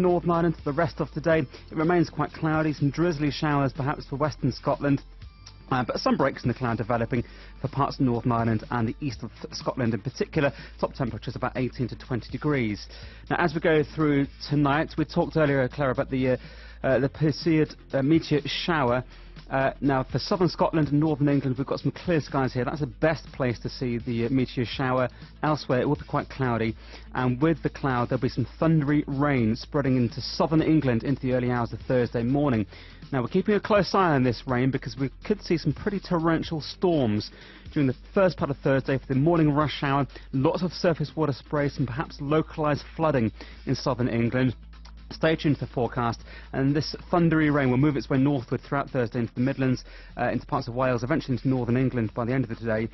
Northern Ireland for the rest of today. It remains quite cloudy, some drizzly showers perhaps for western Scotland. But some breaks in the cloud developing for parts of Northern Ireland and the east of Scotland in particular. Top temperatures about 18 to 20 degrees. Now, as we go through tonight, we talked earlier, Claire, about the perceived meteor shower. Now, for southern Scotland and northern England, we've got some clear skies here. That's the best place to see the meteor shower. Elsewhere, it will be quite cloudy. And with the cloud, there'll be some thundery rain spreading into southern England into the early hours of Thursday morning. Now, we're keeping a close eye on this rain because we could see some pretty torrential storms during the first part of Thursday for the morning rush hour. Lots of surface water spray, some perhaps localised flooding in southern England. Stay tuned to the forecast, and this thundery rain will move its way northward throughout Thursday into the Midlands, into parts of Wales, eventually into northern England by the end of the day.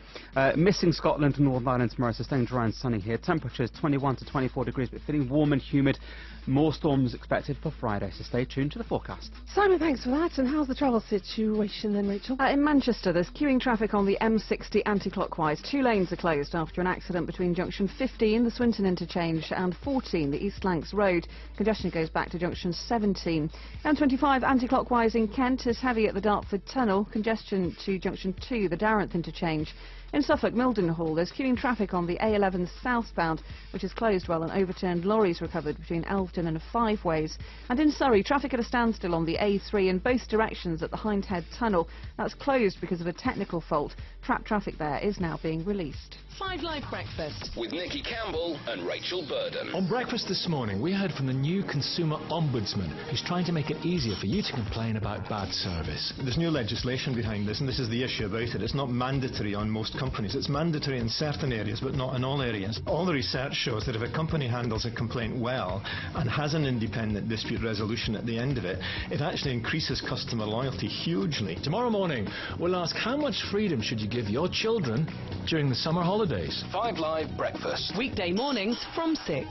Missing Scotland and Northern Ireland tomorrow, so staying dry and sunny here. Temperatures 21 to 24 degrees, but feeling warm and humid. More storms expected for Friday, so stay tuned to the forecast. Simon, thanks for that. And how's the travel situation then, Rachel? In Manchester, there's queuing traffic on the M60 anti-clockwise. 2 lanes are closed after an accident between junction 15, the Swinton interchange, and 14, the East Lancs Road. Congestion goes back to junction 17. M25 anti-clockwise in Kent is heavy at the Dartford Tunnel. Congestion to junction 2, the Darrenth interchange. In Suffolk, Mildenhall, there's queuing traffic on the A11 southbound, which is closed while an overturned lorry is recovered between Elvedon and Five Ways. And in Surrey, traffic at a standstill on the A3 in both directions at the Hindhead Tunnel. That's closed because of a technical fault. Trapped traffic there is now being released. 5 Live Breakfast with Nikki Campbell and Rachel Burden. On Breakfast this morning, we heard from the new Consumer Ombudsman, who's trying to make it easier for you to complain about bad service. There's new legislation behind this, and this is the issue about it. It's not mandatory on most companies. It's mandatory in certain areas, but not in all areas. All the research shows that if a company handles a complaint well and has an independent dispute resolution at the end of it, it actually increases customer loyalty hugely. Tomorrow morning, we'll ask how much freedom should you give your children during the summer holidays? 5 Live Breakfast. weekday mornings from 6.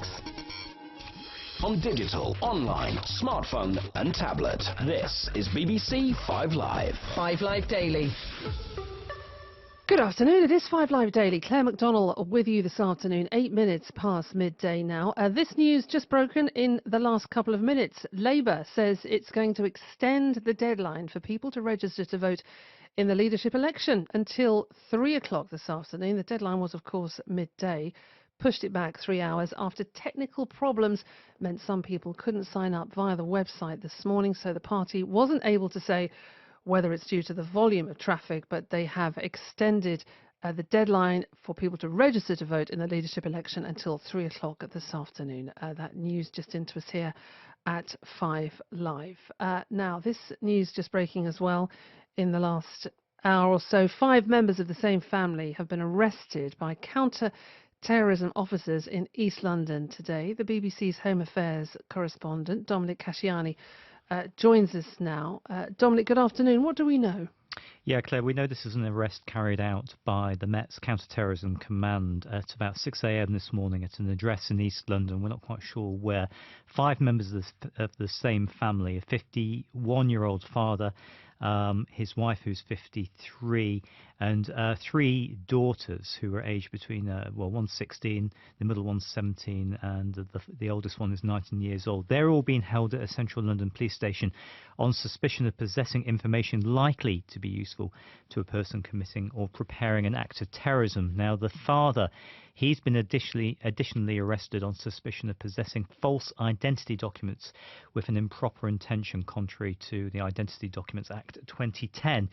On digital, online, smartphone and tablet. This is BBC 5 Live. 5 Live Daily. Good afternoon, it is 5 Live Daily. Claire McDonnell with you this afternoon, 8 minutes past midday now. This news just broken in the last couple of minutes. Labour says it's going to extend the deadline for people to register to vote in the leadership election until 3 o'clock this afternoon. The deadline was, of course, midday. Pushed it back 3 hours after technical problems meant some people couldn't sign up via the website this morning, so the party wasn't able to say whether it's due to the volume of traffic, but they have extended the deadline for people to register to vote in the leadership election until 3 o'clock this afternoon. That news just into us here at 5 Live. Now, this news just breaking as well in the last hour or so. 5 members of the same family have been arrested by counter-terrorism officers in East London today. The BBC's Home Affairs correspondent, Dominic Casciani, joins us now. Dominic, good afternoon. What do we know? Yeah, Claire, we know this is an arrest carried out by the Met's Counter-Terrorism Command at about 6 a.m. this morning at an address in East London. We're not quite sure where. 5 members of the same family, a 51-year-old father, his wife who's 53, and 3 daughters who are aged between, one's 16, the middle one's 17, and the oldest one is 19 years old. They're all being held at a central London police station on suspicion of possessing information likely to be useful to a person committing or preparing an act of terrorism. Now, the father, he's been additionally arrested on suspicion of possessing false identity documents with an improper intention, contrary to the Identity Documents Act 2010.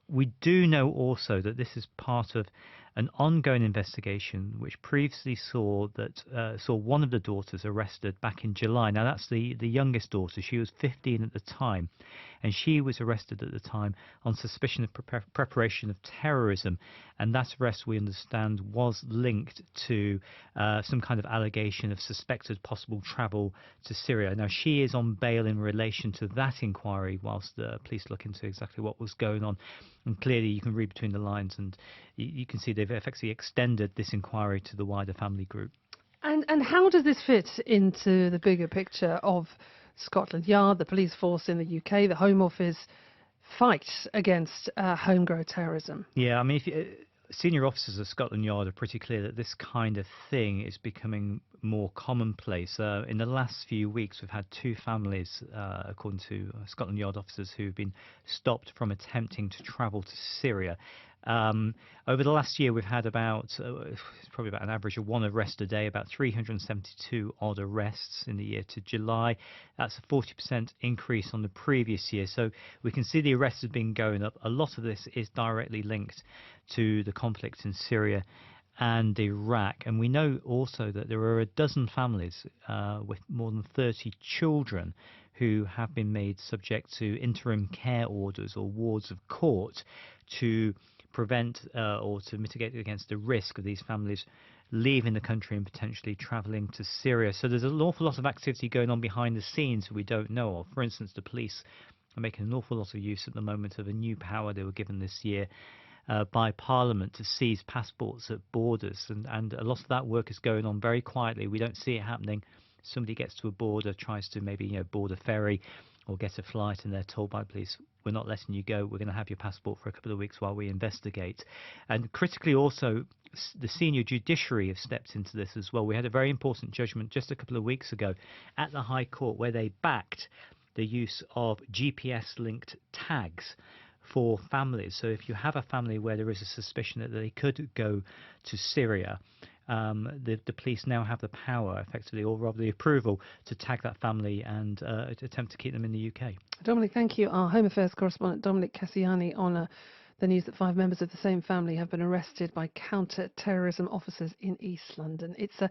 We do know also that this is part of an ongoing investigation which previously saw one of the daughters arrested back in July. Now, that's the youngest daughter. She was 15 at the time, and she was arrested at the time on suspicion of preparation of terrorism. And that arrest, we understand, was linked to some kind of allegation of suspected possible travel to Syria. Now, she is on bail in relation to that inquiry whilst the police look into exactly what was going on. And clearly you can read between the lines, and you can see they've effectively extended this inquiry to the wider family group. And how does this fit into the bigger picture of Scotland Yard, the police force in the UK, the Home Office fight against homegrown terrorism? Yeah, I mean, senior officers of Scotland Yard are pretty clear that this kind of thing is becoming more commonplace. In the last few weeks, we've had 2 families, according to Scotland Yard officers, who've been stopped from attempting to travel to Syria. Over the last year, we've had probably about an average of 1 arrest a day, about 372 odd arrests in the year to July. That's a 40% increase on the previous year. So we can see the arrests have been going up. A lot of this is directly linked to the conflict in Syria and Iraq. And we know also that there are a dozen families with more than 30 children who have been made subject to interim care orders or wards of court to prevent or to mitigate against the risk of these families leaving the country and potentially travelling to Syria. So there's an awful lot of activity going on behind the scenes we don't know of. For instance, the police are making an awful lot of use at the moment of a new power they were given this year by Parliament to seize passports at borders, and a lot of that work is going on very quietly. We don't see it happening. Somebody gets to a border, tries to maybe board a ferry or get a flight, and they're told by police, we're not letting you go, we're going to have your passport for a couple of weeks while we investigate. And critically also, the senior judiciary have stepped into this as well. We had a very important judgment just a couple of weeks ago at the High Court where they backed the use of GPS-linked tags for families. So if you have a family where there is a suspicion that they could go to Syria, the police now have the power, effectively, or rather the approval, to tag that family and attempt to keep them in the UK. Dominic, thank you. Our Home Affairs correspondent Dominic Cassiani on the news that 5 members of the same family have been arrested by counter-terrorism officers in East London. It's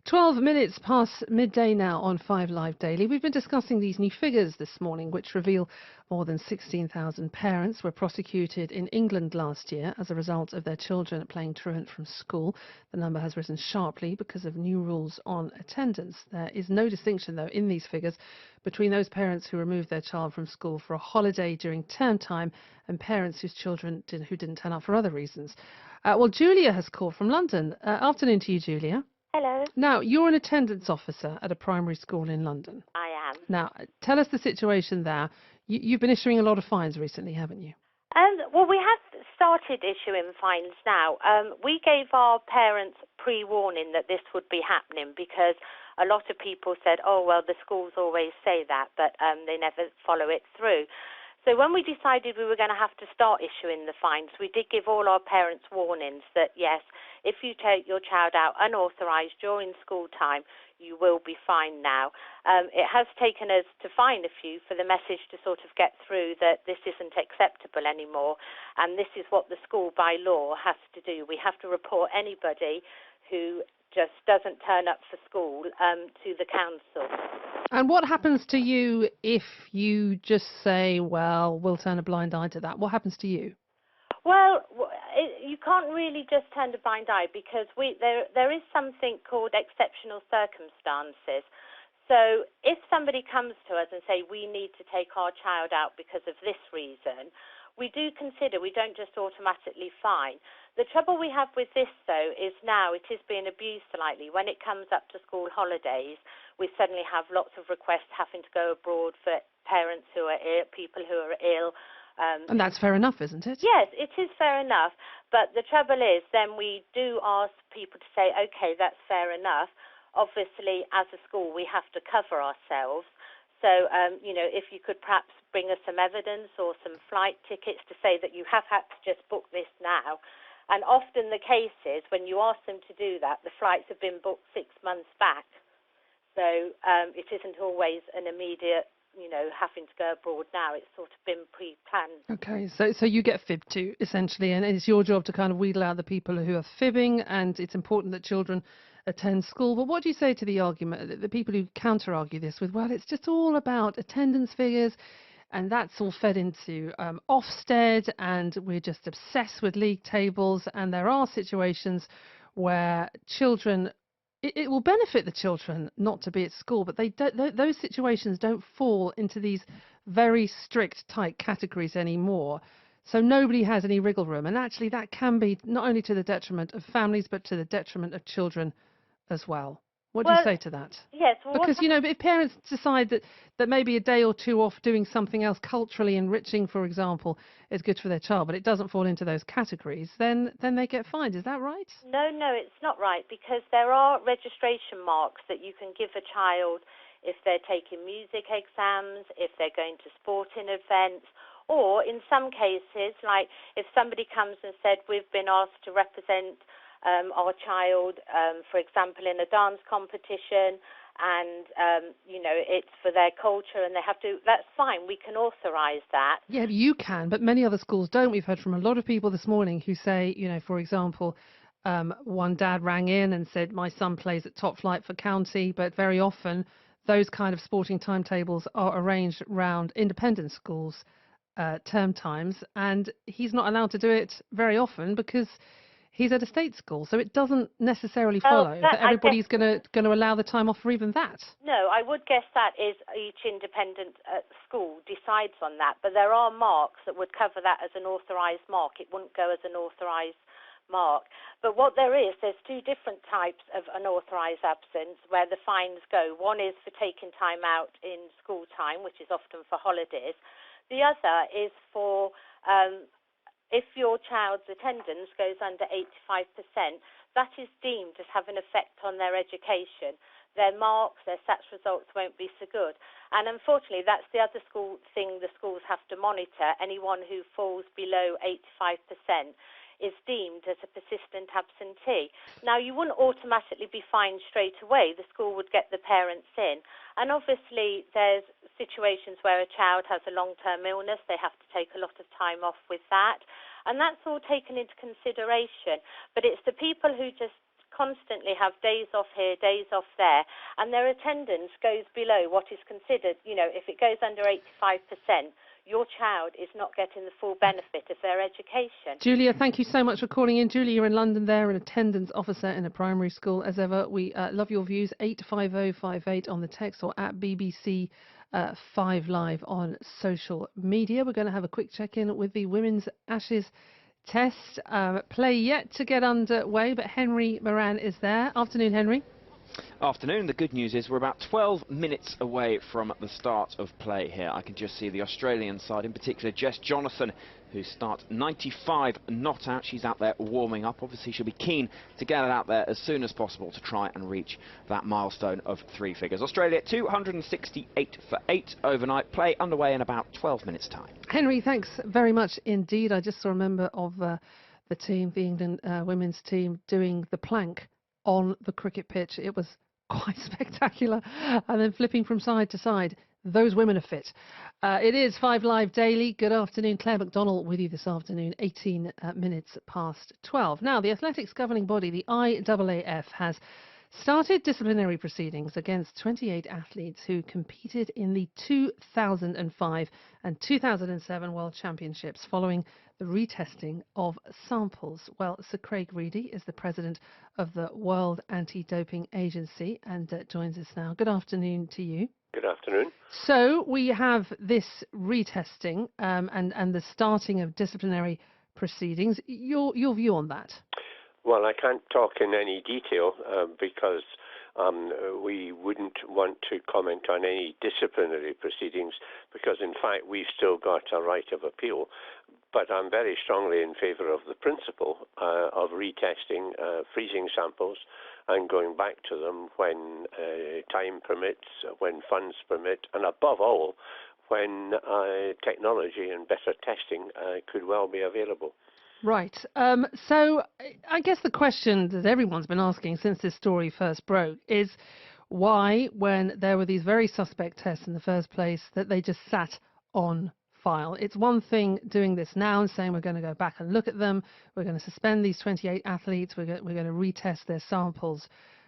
12 minutes past midday now on 5 Live Daily. We've been discussing these new figures this morning, which reveal more than 16,000 parents were prosecuted in England last year as a result of their children playing truant from school. The number has risen sharply because of new rules on attendance. There is no distinction, though, in these figures between those parents who removed their child from school for a holiday during term time and parents whose children who didn't turn up for other reasons. Well, Julia has called from London. Afternoon to you, Julia. Hello. Now, you're an attendance officer at a primary school in London. I am. Now, tell us the situation there. You've been issuing a lot of fines recently, haven't you? Well, we have started issuing fines now. We gave our parents pre-warning that this would be happening because a lot of people said, oh, well, the schools always say that, but they never follow it through. So when we decided we were going to have to start issuing the fines, we did give all our parents warnings that, yes, if you take your child out unauthorised during school time, you will be fined now. It has taken us to fine a few for the message to sort of get through that this isn't acceptable anymore, and this is what the school by law has to do. We have to report anybody who just doesn't turn up for school to the council. And what happens to you if you just say, well, we'll turn a blind eye to that? What happens to you? Well, you can't really just turn a blind eye because there is something called exceptional circumstances. So if somebody comes to us and say we need to take our child out because of this reason, we do consider, we don't just automatically fine. The trouble we have with this, though, is now it is being abused slightly. When it comes up to school holidays, we suddenly have lots of requests having to go abroad for parents who are ill, people who are ill. And that's fair enough, isn't it? Yes, it is fair enough. But the trouble is then we do ask people to say, OK, that's fair enough. Obviously, as a school, we have to cover ourselves. So, if you could perhaps bring us some evidence or some flight tickets to say that you have had to just book this now. And often the case is when you ask them to do that, the flights have been booked 6 months back. So it isn't always an immediate, having to go abroad now. It's sort of been pre-planned. OK, so you get fibbed to, essentially, and it's your job to kind of wheedle out the people who are fibbing, and it's important that children attend school. But what do you say to the argument, the people who counter-argue this with, well, it's just all about attendance figures, and that's all fed into Ofsted, and we're just obsessed with league tables, and there are situations where children, it will benefit the children not to be at school, but those situations don't fall into these very strict, tight categories anymore. So nobody has any wriggle room, and actually that can be not only to the detriment of families, but to the detriment of children as well. What do you say to that? Yes. Well, because, if parents decide that maybe a day or two off doing something else culturally enriching, for example, is good for their child, but it doesn't fall into those categories, then they get fined. Is that right? No, it's not right, because there are registration marks that you can give a child if they're taking music exams, if they're going to sporting events, or in some cases, like if somebody comes and said, we've been asked to represent our child, for example, in a dance competition, and, it's for their culture and they have to, that's fine, we can authorise that. Yeah, you can, but many other schools don't. We've heard from a lot of people this morning who say, for example, one dad rang in and said, my son plays at top flight for county, but very often those kind of sporting timetables are arranged around independent schools' term times, and he's not allowed to do it very often because he's at a state school, so it doesn't necessarily follow that everybody's going to allow the time off for even that. No, I would guess that is each independent school decides on that, but there are marks that would cover that as an authorised mark. It wouldn't go as an authorised mark. But what there's two different types of unauthorised absence where the fines go. One is for taking time out in school time, which is often for holidays. The other is for if your child's attendance goes under 85%, that is deemed as having an effect on their education. Their marks, their SATs results won't be so good. And unfortunately, that's the other thing the schools have to monitor. Anyone who falls below 85% is deemed as a persistent absentee. Now, you wouldn't automatically be fined straight away. The school would get the parents in. And obviously, there's situations where a child has a long-term illness. They have to take a lot of time off with that. And that's all taken into consideration. But it's the people who just constantly have days off here, days off there, and their attendance goes below what is considered, if it goes under 85%, your child is not getting the full benefit of their education. Julia, thank you so much for calling in. Julia, you're in London there, an attendance officer in a primary school. As ever, we love your views. 85058 on the text or at BBC 5 Live on social media. We're going to have a quick check-in with the Women's Ashes test. Play yet to get underway, but Henry Moran is there. Afternoon, Henry. Afternoon. The good news is we're about 12 minutes away from the start of play here. I can just see the Australian side, in particular Jess Jonathan, who starts 95 not out. She's out there warming up. Obviously she'll be keen to get it out there as soon as possible to try and reach that milestone of 3 figures. Australia 268 for 8 overnight. Play underway in about 12 minutes time. Henry, thanks very much indeed. I just saw a member of the team, the England women's team, doing the plank on the cricket pitch. It was quite spectacular, and then flipping from side to side. Those women are fit. It is 5 Live Daily. Good afternoon. Claire McDonald with you this afternoon, 18 minutes past 12. Now, the athletics governing body, the IAAF, has started disciplinary proceedings against 28 athletes who competed in the 2005 and 2007 World Championships following the retesting of samples. Well, Sir Craig Reedy is the president of the World Anti-Doping Agency and joins us now. Good afternoon to you. Good afternoon. So we have this retesting and the starting of disciplinary proceedings. Your view on that? Well, I can't talk in any detail because we wouldn't want to comment on any disciplinary proceedings because, in fact, we've still got a right of appeal. But I'm very strongly in favour of the principle of retesting, freezing samples and going back to them when time permits, when funds permit, and above all, when technology and better testing could well be available. Right. So I guess the question that everyone's been asking since this story first broke is why, when there were these very suspect tests in the first place, that they just sat on file. It's one thing doing this now and saying we're going to go back and look at them, we're going to suspend these 28 athletes, we're going to retest their samples,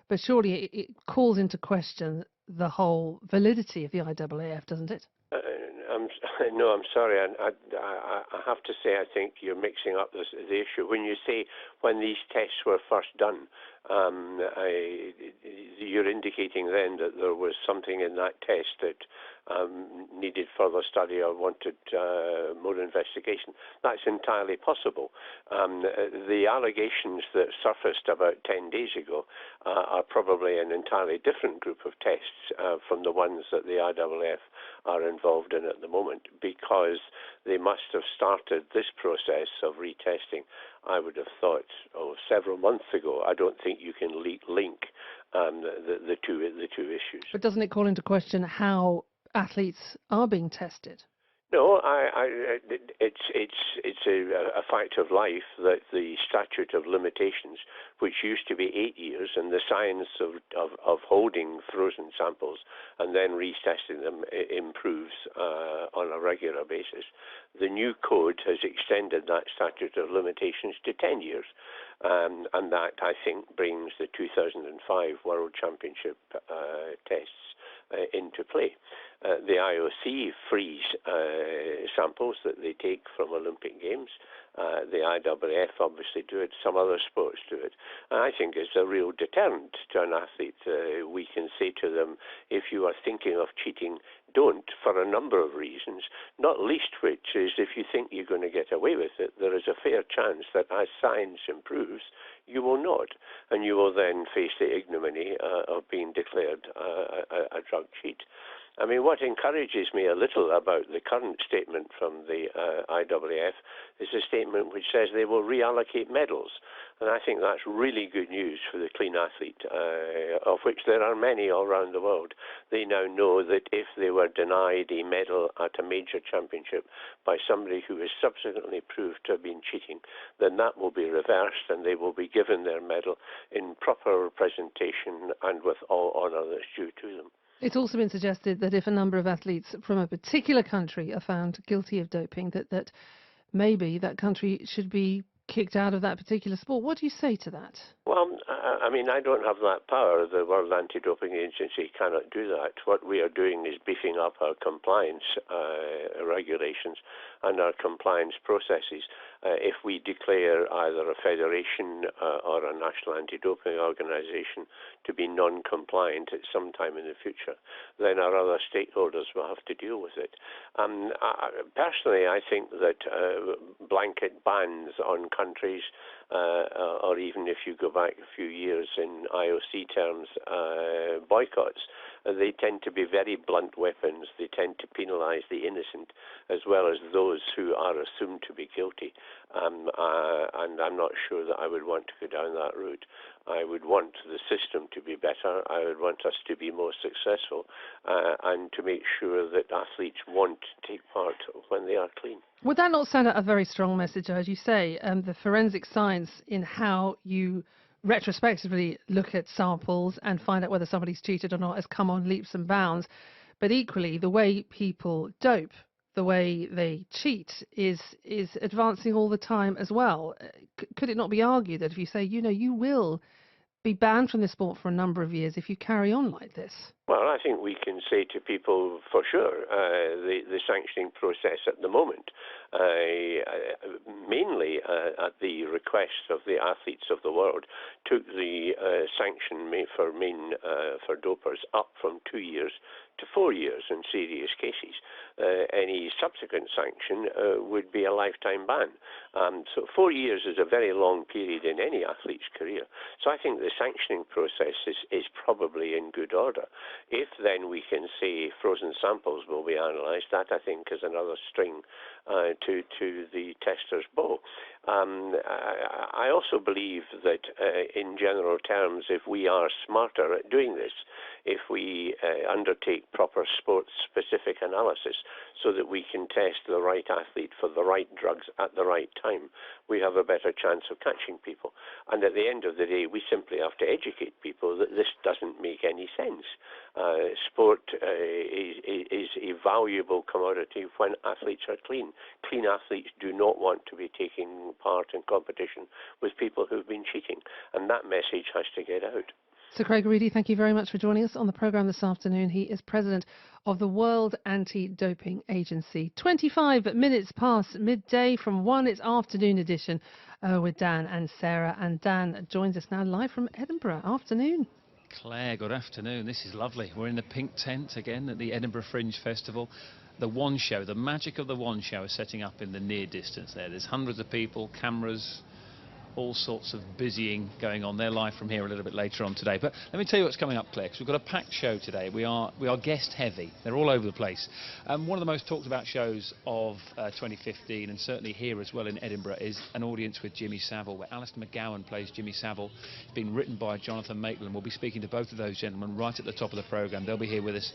but surely it calls into question the whole validity of the IAAF, doesn't it? I'm sorry. I have to say I think you're mixing up the issue. When you say when these tests were first done, You're indicating then that there was something in that test that needed further study or wanted more investigation. That's entirely possible. The allegations that surfaced about 10 days ago are probably an entirely different group of tests from the ones that the IAAF are involved in at the moment, because they must have started this process of retesting, I would have thought, several months ago. I don't think you can link the two issues. But doesn't it call into question how athletes are being tested? No, it's a fact of life that the statute of limitations, which used to be 8 years, and the science of holding frozen samples and then retesting them improves on a regular basis. The new code has extended that statute of limitations to 10 years, and that, I think, brings the 2005 World Championship tests into play. The IOC freeze samples that they take from Olympic Games. The IAAF obviously do it. Some other sports do it. And I think it's a real deterrent to an athlete. We can say to them, if you are thinking of cheating, don't, for a number of reasons, not least which is if you think you're going to get away with it, there is a fair chance that as science improves, you will not, and you will then face the ignominy of being declared a drug cheat. I mean, what encourages me a little about the current statement from the IAAF is a statement which says they will reallocate medals. And I think that's really good news for the clean athlete, of which there are many all around the world. They now know that if they were denied a medal at a major championship by somebody who is subsequently proved to have been cheating, then that will be reversed and they will be given their medal in proper presentation and with all honour that's due to them. It's also been suggested that if a number of athletes from a particular country are found guilty of doping, that maybe that country should be kicked out of that particular sport. What do you say to that? Well, I mean, I don't have that power. The World Anti-Doping Agency cannot do that. What we are doing is beefing up our compliance regulations and our compliance processes. If we declare either a federation or a national anti-doping organisation to be non-compliant at some time in the future, then our other stakeholders will have to deal with it. Personally, I think that blanket bans on countries, or even if you go back a few years in IOC terms, boycotts, they tend to be very blunt weapons. They tend to penalise the innocent as well as those who are assumed to be guilty. And I'm not sure that I would want to go down that route. I would want the system to be better. I would want us to be more successful and to make sure that athletes want to take part when they are clean. Would that not send out a very strong message, as you say, the forensic science in how you retrospectively look at samples and find out whether somebody's cheated or not has come on leaps and bounds, but equally the way people dope, the way they cheat is advancing all the time as well. Could it not be argued that if you say, you will be banned from the sport for a number of years if you carry on like this? Well, I think we can say to people for sure the sanctioning process at the moment, mainly at the request of the athletes of the world, took the sanction for dopers up from 2 years to 4 years in serious cases. Any subsequent sanction would be a lifetime ban. So 4 years is a very long period in any athlete's career. So I think the sanctioning process is probably in good order. If then we can say frozen samples will be analysed, that I think is another string to the tester's bow. I also believe that in general terms, if we are smarter at doing this, if we undertake proper sports-specific analysis so that we can test the right athlete for the right drugs at the right time, we have a better chance of catching people. And at the end of the day, we simply have to educate people that this doesn't make any sense. Sport is a valuable commodity when athletes are clean. Clean athletes do not want to be taking part in competition with people who've been cheating, and that message has to get out. Sir Craig Reedy, thank you very much for joining us on the programme this afternoon. He is president of the World Anti-Doping Agency. 25 minutes past midday from 1, it's afternoon edition with Dan and Sarah. And Dan joins us now live from Edinburgh. Afternoon. Claire, good afternoon. This is lovely. We're in the pink tent again at the Edinburgh Fringe Festival. The One Show, the magic of the One Show is setting up in the near distance there. There's hundreds of people, cameras, all sorts of busying going on. They're live from here a little bit later on today. But let me tell you what's coming up, Claire, because we've got a packed show today. We are guest heavy. They're all over the place. One of the most talked about shows of 2015, and certainly here as well in Edinburgh, is An Audience with Jimmy Savile, where Alistair McGowan plays Jimmy Savile. It's been written by Jonathan Maitland. We'll be speaking to both of those gentlemen right at the top of the programme. They'll be here with us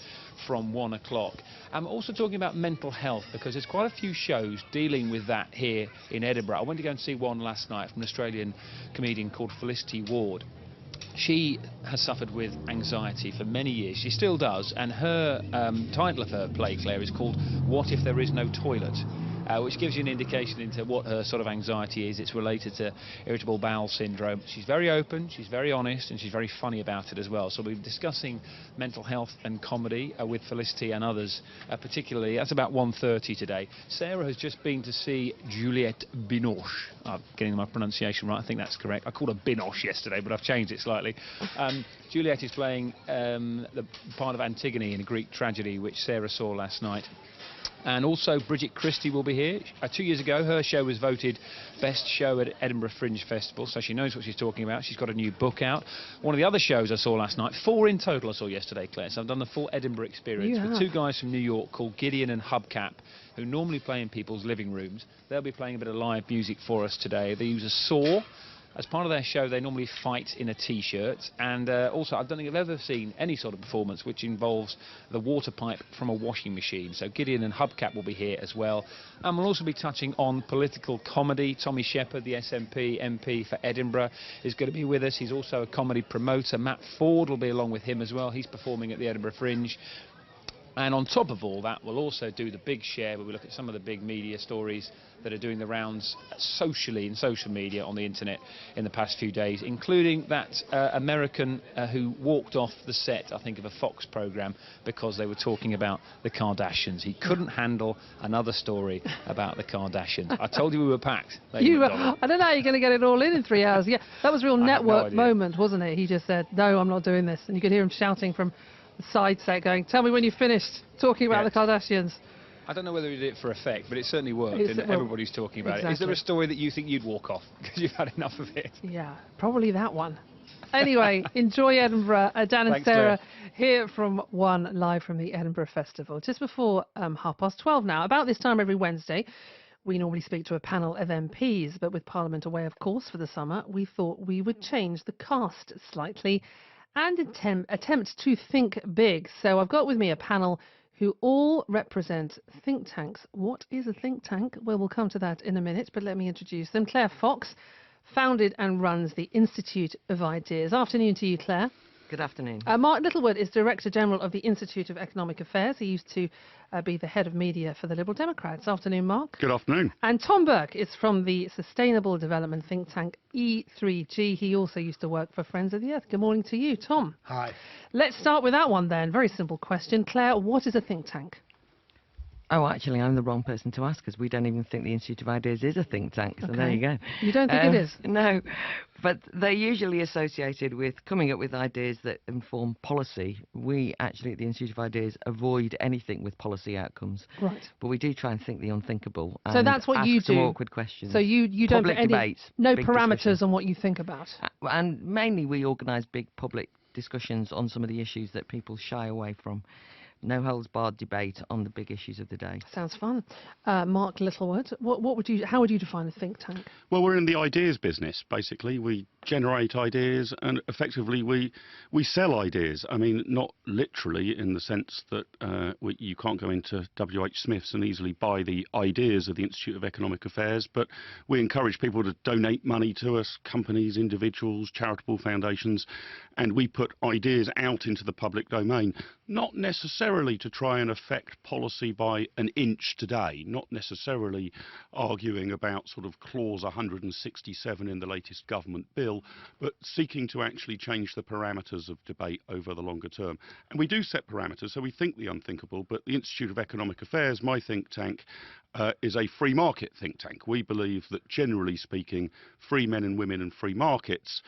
from 1 o'clock. I'm also talking about mental health, because there's quite a few shows dealing with that here in Edinburgh. I went to go and see one last night from an Australian comedian called Felicity Ward. She has suffered with anxiety for many years. She still does, and her title of her play, Claire, is called What If There Is No Toilet? Which gives you an indication into what her sort of anxiety is. It's related to irritable bowel syndrome. She's very open, she's very honest, and she's very funny about it as well. So we'll be discussing mental health and comedy with Felicity and others, particularly. That's about 1:30 today. Sarah has just been to see Juliette Binoche. I'm getting my pronunciation right, I think that's correct. I called her Binoche yesterday, but I've changed it slightly. Juliette is playing the part of Antigone in a Greek tragedy, which Sarah saw last night. And also Bridget Christie will be here. 2 years ago, her show was voted best show at Edinburgh Fringe Festival, so she knows what she's talking about. She's got a new book out. One of the other shows I saw last night, 4 in total I saw yesterday, Claire, so I've done the full Edinburgh experience with 2 guys from New York called Gideon and Hubcap, who normally play in people's living rooms. They'll be playing a bit of live music for us today. They use a saw. As part of their show, they normally fight in a T-shirt, and also I don't think I've ever seen any sort of performance which involves the water pipe from a washing machine. So Gideon and Hubcap will be here as well. And we'll also be touching on political comedy. Tommy Shepherd, the SNP MP for Edinburgh, is going to be with us. He's also a comedy promoter. Matt Ford will be along with him as well. He's performing at the Edinburgh Fringe. And on top of all that, we'll also do the big share, where we look at some of the big media stories that are doing the rounds socially in social media on the internet in the past few days, including that American who walked off the set, I think, of a Fox programme because they were talking about the Kardashians. He couldn't handle another story about the Kardashians. I told you we were packed. I don't know how you're going to get it all in 3 hours. Yeah, that was a real network moment, wasn't it? He just said, no, I'm not doing this. And you could hear him shouting from the side set going, tell me when you finished talking about the Kardashians. I don't know whether he did it for effect, but it certainly worked, and everybody's talking about it. Is there a story that you think you'd walk off because you've had enough of it? Yeah, probably that one. Anyway, enjoy Edinburgh. Dan and Sarah here from 1, live from the Edinburgh Festival. Just before 12:30 now. About this time every Wednesday, we normally speak to a panel of MPs, but with Parliament away, of course, for the summer, we thought we would change the cast slightly and attempt to think big. So I've got with me a panel who all represent think tanks. What is a think tank? Well, we'll come to that in a minute, but let me introduce them. Claire Fox founded and runs the Institute of Ideas. Afternoon to you, Claire. Good afternoon. Mark Littlewood is Director General of the Institute of Economic Affairs. He used to be the head of media for the Liberal Democrats. Afternoon, Mark. Good afternoon. And Tom Burke is from the Sustainable Development think tank E3G. He also used to work for Friends of the Earth. Good morning to you, Tom. Hi. Let's start with that one then. Very simple question. Claire, what is a think tank? Oh, actually, I'm the wrong person to ask, because we don't even think the Institute of Ideas is a think tank, so there you go. You don't think it is? No, but they're usually associated with coming up with ideas that inform policy. We actually, at the Institute of Ideas, avoid anything with policy outcomes. Right. But we do try and think the unthinkable. And so that's what you do? Some awkward questions. So you don't public put any, debates, no parameters on what you think about? And mainly we organise big public discussions on some of the issues that people shy away from. No holds barred debate on the big issues of the day. Sounds fun. Mark Littlewood, how would you define a think tank? Well, we're in the ideas business, basically. We generate ideas and effectively we sell ideas. I mean, not literally in the sense that you can't go into WH Smith's and easily buy the ideas of the Institute of Economic Affairs, but we encourage people to donate money to us, companies, individuals, charitable foundations, and we put ideas out into the public domain, not necessarily primarily to try and affect policy by an inch today, not necessarily arguing about sort of clause 167 in the latest government bill, but seeking to actually change the parameters of debate over the longer term. And we do set parameters, so we think the unthinkable, but the Institute of Economic Affairs, my think tank, is a free market think tank. We believe that, generally speaking, free men and women and free markets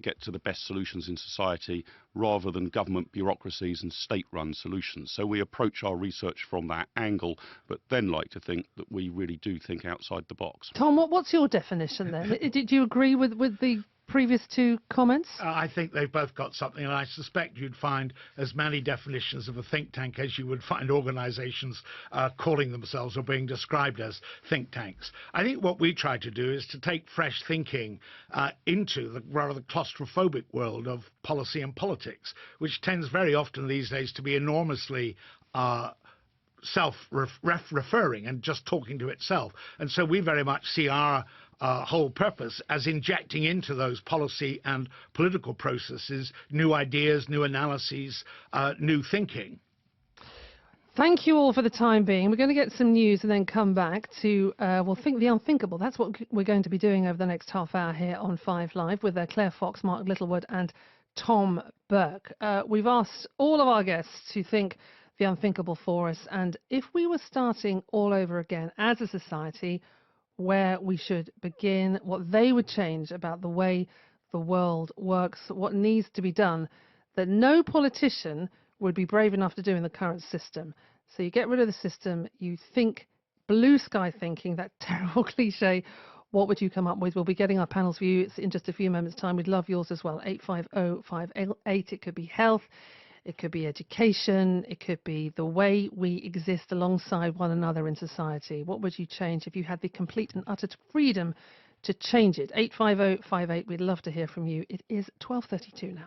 get to the best solutions in society rather than government bureaucracies and state-run solutions. So we approach our research from that angle, but then like to think that we really do think outside the box. Tom, what's your definition then? Did you agree with the previous two comments? I think they've both got something, and I suspect you'd find as many definitions of a think tank as you would find organisations calling themselves or being described as think tanks. I think what we try to do is to take fresh thinking into the rather claustrophobic world of policy and politics, which tends very often these days to be enormously self-referring and just talking to itself. And so we very much see our whole purpose as injecting into those policy and political processes new ideas, new analyses, new thinking. Thank you all for the time being. We're going to get some news and then come back to, we'll think the unthinkable. That's what we're going to be doing over the next half hour here on 5 Live with Claire Fox, Mark Littlewood and Tom Burke. We've asked all of our guests to think the unthinkable for us, and if we were starting all over again as a society, where we should begin, what they would change about the way the world works, what needs to be done, that no politician would be brave enough to do in the current system. So you get rid of the system, you think blue sky thinking, that terrible cliche. What would you come up with? We'll be getting our panel's view in just a few moments' time. We'd love yours as well. 850-588. It could be health. It could be education, it could be the way we exist alongside one another in society. What would you change if you had the complete and utter freedom to change it? 850-58, we'd love to hear from you. It is 12:32 now.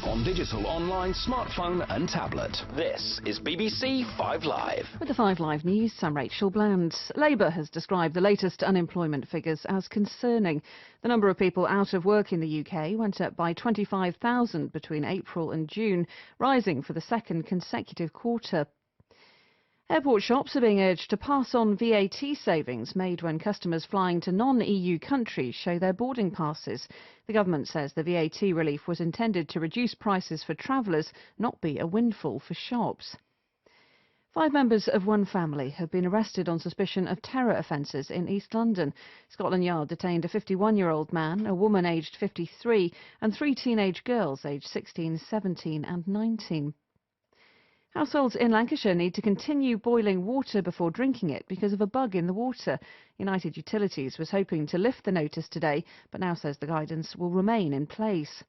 On digital, online, smartphone and tablet, this is BBC 5 Live. With the 5 Live News, I'm Rachel Bland. Labour has described the latest unemployment figures as concerning. The number of people out of work in the UK went up by 25,000 between April and June, rising for the second consecutive quarter. Airport shops are being urged to pass on VAT savings made when customers flying to non-EU countries show their boarding passes. The government says the VAT relief was intended to reduce prices for travellers, not be a windfall for shops. 5 members of one family have been arrested on suspicion of terror offences in East London. Scotland Yard detained a 51-year-old man, a woman aged 53 and 3 teenage girls aged 16, 17 and 19. Households in Lancashire need to continue boiling water before drinking it because of a bug in the water. United Utilities was hoping to lift the notice today, but now says the guidance will remain in place.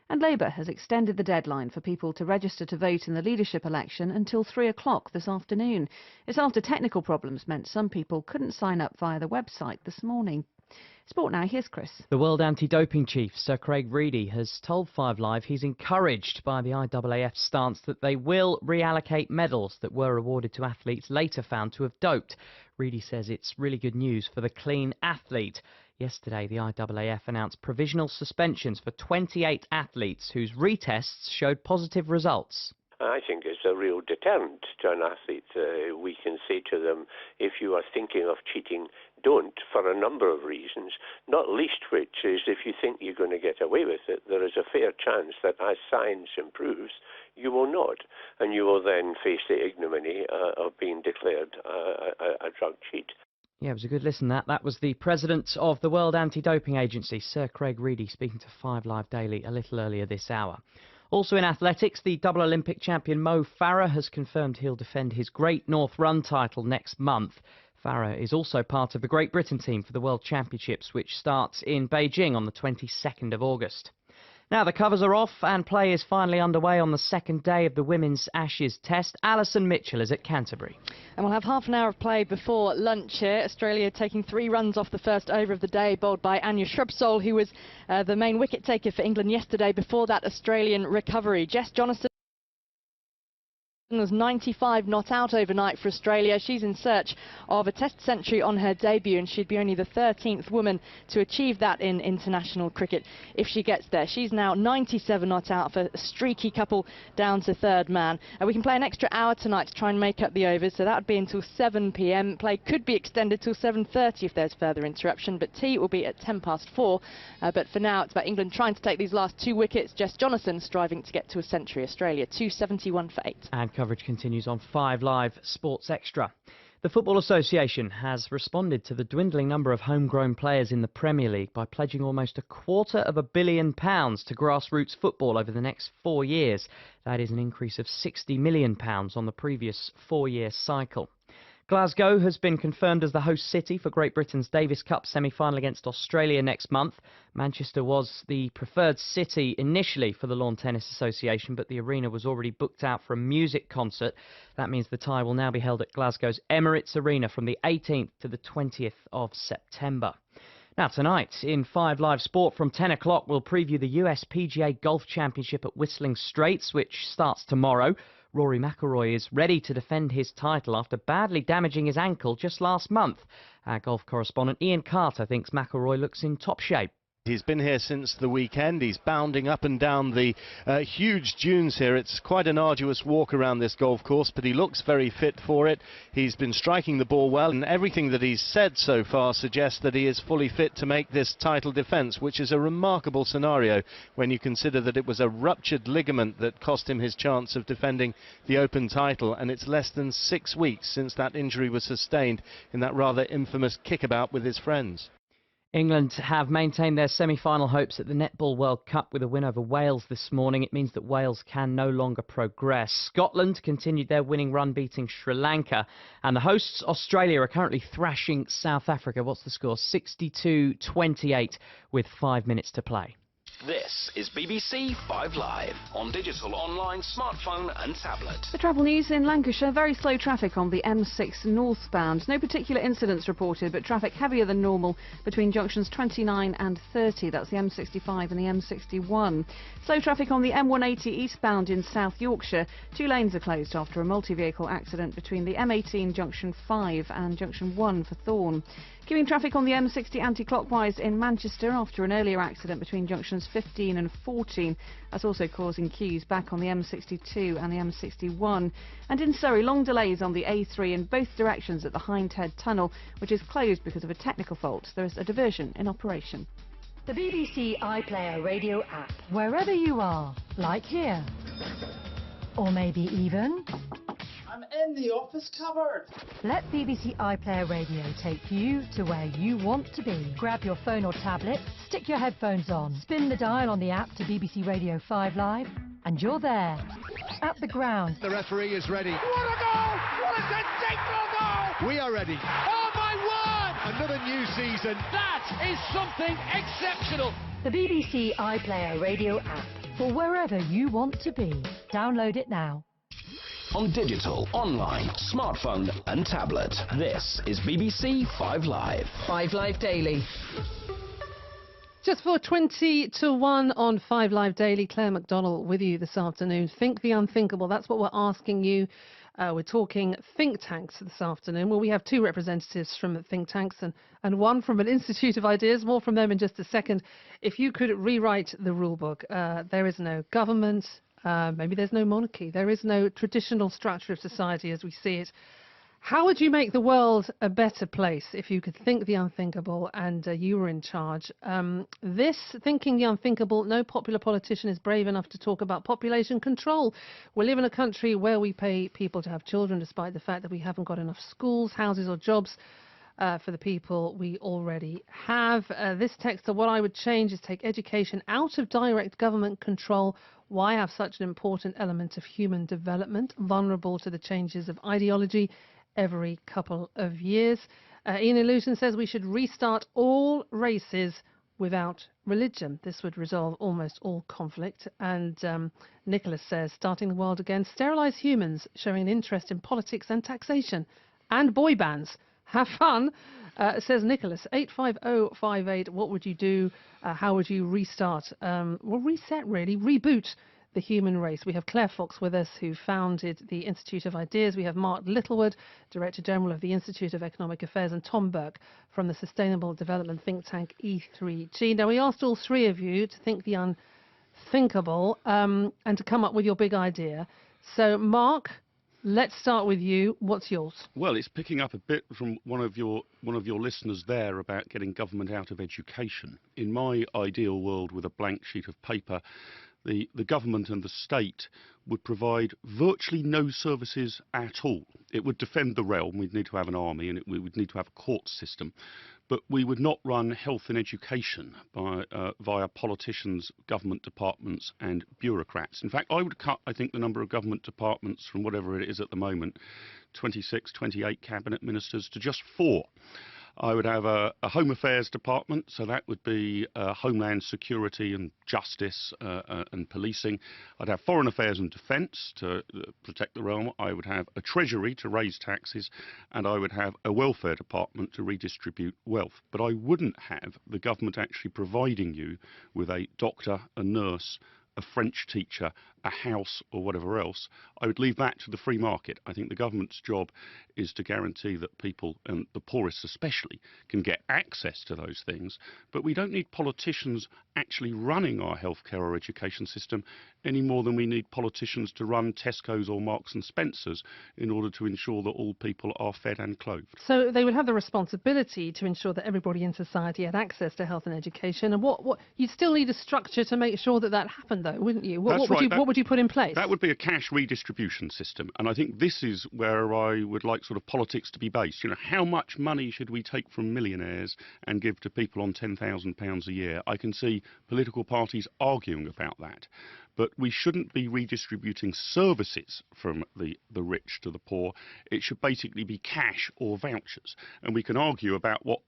And Labour has extended the deadline for people to register to vote in the leadership election until 3 o'clock this afternoon. It's after technical problems meant some people couldn't sign up via the website this morning. Sport now, here's Chris. The World Anti-Doping Chief, Sir Craig Reedy, has told 5 Live he's encouraged by the IAAF's stance that they will reallocate medals that were awarded to athletes later found to have doped. Reedy says it's really good news for the clean athlete. Yesterday, the IAAF announced provisional suspensions for 28 athletes whose retests showed positive results. I think it's a real deterrent to an athlete. We can say to them, if you are thinking of cheating, don't, for a number of reasons, not least which is if you think you're going to get away with it, there is a fair chance that as science improves, you will not, and you will then face the ignominy of being declared a drug cheat. Yeah, it was a good listen, that. That was the president of the World Anti-Doping Agency, Sir Craig Reedy, speaking to 5 Live Daily a little earlier this hour. Also in athletics, the double Olympic champion Mo Farah has confirmed he'll defend his Great North Run title next month. Farah is also part of the Great Britain team for the World Championships, which starts in Beijing on the 22nd of August. Now the covers are off and play is finally underway on the second day of the Women's Ashes Test. Alison Mitchell is at Canterbury. And we'll have half an hour of play before lunch here. Australia taking 3 runs off the first over of the day, bowled by Anya Shrubsole, who was the main wicket taker for England yesterday before that Australian recovery. Jess Jonathan was 95 not out overnight for Australia. She's in search of a Test century on her debut, and she'd be only the 13th woman to achieve that in international cricket if she gets there. She's now 97 not out for a streaky couple down to third man. We can play an extra hour tonight to try and make up the overs, so that would be until 7 p.m. Play could be extended till 7:30 if there's further interruption, but tea will be at 4:10. But for now, it's about England trying to take these last 2 wickets. Jess Jonathan striving to get to a century. Australia 271 for 8. And coverage continues on 5 Live Sports Extra. The Football Association has responded to the dwindling number of homegrown players in the Premier League by pledging almost £250 million to grassroots football over the next 4 years. That is an increase of £60 million on the previous 4-year cycle. Glasgow has been confirmed as the host city for Great Britain's Davis Cup semi-final against Australia next month. Manchester was the preferred city initially for the Lawn Tennis Association, but the arena was already booked out for a music concert. That means the tie will now be held at Glasgow's Emirates Arena from the 18th to the 20th of September. Now tonight, in 5 Live Sport from 10 o'clock, we'll preview the US PGA Golf Championship at Whistling Straits, which starts tomorrow. Rory McIlroy is ready to defend his title after badly damaging his ankle just last month. Our golf correspondent Ian Carter thinks McIlroy looks in top shape. He's been here since the weekend. He's bounding up and down the huge dunes here. It's quite an arduous walk around this golf course, but he looks very fit for it. He's been striking the ball well, and everything that he's said so far suggests that he is fully fit to make this title defence, which is a remarkable scenario when you consider that it was a ruptured ligament that cost him his chance of defending the Open title, and it's less than 6 weeks since that injury was sustained in that rather infamous kickabout with his friends. England have maintained their semi-final hopes at the Netball World Cup with a win over Wales this morning. It means that Wales can no longer progress. Scotland continued their winning run, beating Sri Lanka. And the hosts, Australia, are currently thrashing South Africa. What's the score? 62-28 with 5 minutes to play. This is BBC 5 Live on digital, online, smartphone and tablet. The travel news in Lancashire. Very slow traffic on the M6 northbound. No particular incidents reported, but traffic heavier than normal between junctions 29 and 30. That's the M65 and the M61. Slow traffic on the M180 eastbound in South Yorkshire. 2 lanes are closed after a multi-vehicle accident between the M18 junction 5 and junction 1 for Thorn. Queuing traffic on the M60 anti-clockwise in Manchester after an earlier accident between junctions 15 and 14. That's also causing queues back on the M62 and the M61. And in Surrey, long delays on the A3 in both directions at the Hindhead Tunnel, which is closed because of a technical fault. There is a diversion in operation. The BBC iPlayer radio app, wherever you are, like here. Or maybe even... I'm in the office cupboard. Let BBC iPlayer Radio take you to where you want to be. Grab your phone or tablet, stick your headphones on, spin the dial on the app to BBC Radio 5 Live, and you're there, at the ground. The referee is ready. What a goal! What a sensational goal! We are ready. Oh my word! Another new season. That is something exceptional. The BBC iPlayer Radio app, for wherever you want to be. Download it now. On digital, online, smartphone and tablet. This is BBC 5 Live. 5 Live Daily. Just for 20 to 1 on 5 Live Daily, Claire McDonnell with you this afternoon. Think the unthinkable. That's what we're asking you. We're talking think tanks this afternoon. Well, we have 2 representatives from think tanks and 1 from an Institute of Ideas. More from them in just a second. If you could rewrite the rule book, there is no government. Maybe there's no monarchy. There is no traditional structure of society as we see it. How would you make the world a better place if you could think the unthinkable and you were in charge? This thinking the unthinkable, no popular politician is brave enough to talk about population control. We live in a country where we pay people to have children despite the fact that we haven't got enough schools, houses or jobs for the people we already have. This text of what I would change is take education out of direct government control. Why have such an important element of human development, vulnerable to the changes of ideology every couple of years? Ian Illusion says we should restart all races without religion. This would resolve almost all conflict. And Nicholas says starting the world again, sterilise humans, showing an interest in politics and taxation and boy bands. Have fun, says Nicholas. 85058, what would you do? How would you restart? Well, reset, really. Reboot the human race. We have Claire Fox with us, who founded the Institute of Ideas. We have Mark Littlewood, Director General of the Institute of Economic Affairs, and Tom Burke from the Sustainable Development think tank E3G. Now, we asked all three of you to think the unthinkable and to come up with your big idea. So, Mark, let's start with you. What's yours? Well, it's picking up a bit from one of your listeners there about getting government out of education. In my ideal world, with a blank sheet of paper, the government and the state would provide virtually no services at all. It would defend the realm. We'd need to have an army, and we would need to have a court system. But we would not run health and education via politicians, government departments and bureaucrats. In fact, I would cut, I think, the number of government departments from whatever it is at the moment, 26, 28 cabinet ministers, to just 4. I would have a Home Affairs Department, so that would be Homeland Security and Justice and Policing. I'd have Foreign Affairs and Defence to protect the realm. I would have a Treasury to raise taxes, and I would have a Welfare Department to redistribute wealth. But I wouldn't have the government actually providing you with a doctor, a nurse, a French teacher, a house or whatever else. I would leave that to the free market. I think the government's job is to guarantee that people, and the poorest especially, can get access to those things. But we don't need politicians actually running our healthcare or education system any more than we need politicians to run Tesco's or Marks and Spencer's in order to ensure that all people are fed and clothed. So they would have the responsibility to ensure that everybody in society had access to health and education. And what you'd still need a structure to make sure that that happened, though, wouldn't you? What would you put in place? That would be a cash redistribution system, and I think this is where I would like sort of politics to be based. You know, how much money should we take from millionaires and give to people on £10,000 a year? I can see political parties arguing about that. But we shouldn't be redistributing services from the rich to the poor. It should basically be cash or vouchers. And we can argue about what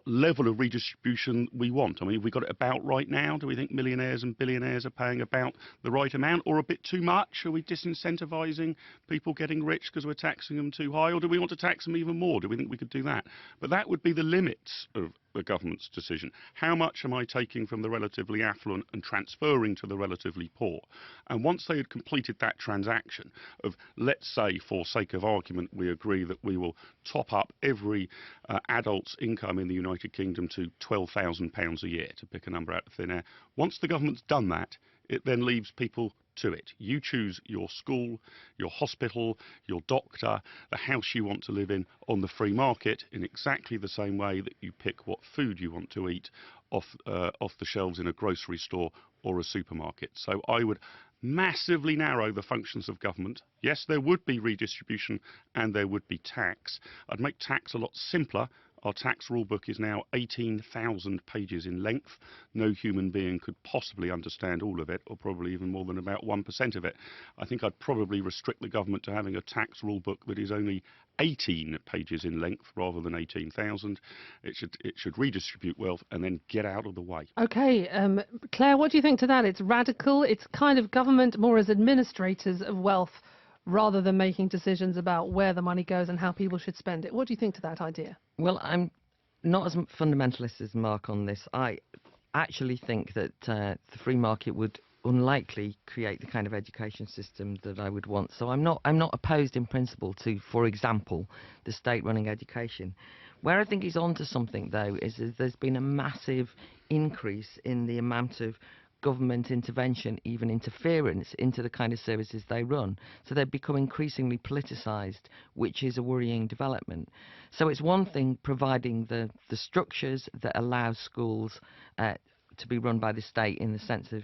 level of redistribution we want. I mean, have we got it about right now? Do we think millionaires and billionaires are paying about the right amount, or a bit too much? Are we disincentivising people getting rich because we're taxing them too high? Or do we want to tax them even more? Do we think we could do that? But that would be the limits of the government's decision. How much am I taking from the relatively affluent and transferring to the relatively poor? And once they had completed that transaction of, let's say, for sake of argument, we agree that we will top up every adult's income in the United Kingdom to £12,000 a year, to pick a number out of thin air. Once the government's done that, it then leaves people to it. You choose your school, your hospital, your doctor, the house you want to live in on the free market, in exactly the same way that you pick what food you want to eat off the shelves in a grocery store or a supermarket. So I would massively narrow the functions of government. Yes, there would be redistribution and there would be tax. I'd make tax a lot simpler. Our tax rule book is now 18,000 pages in length. No human being could possibly understand all of it, or probably even more than about 1% of it. I think I'd probably restrict the government to having a tax rule book that is only 18 pages in length rather than 18,000. It should redistribute wealth and then get out of the way. OK, Claire, what do you think to that? It's radical. It's kind of government more as administrators of wealth rather than making decisions about where the money goes and how people should spend it. What do you think to that idea? Well, I'm not as fundamentalist as Mark on this. I actually think that the free market would unlikely create the kind of education system that I would want. So I'm not opposed in principle to, for example, the state running education. Where I think he's onto something, though, is there's been a massive increase in the amount of government intervention, even interference, into the kind of services they run. So they become increasingly politicised, which is a worrying development. So it's one thing providing the structures that allow schools to be run by the state in the sense of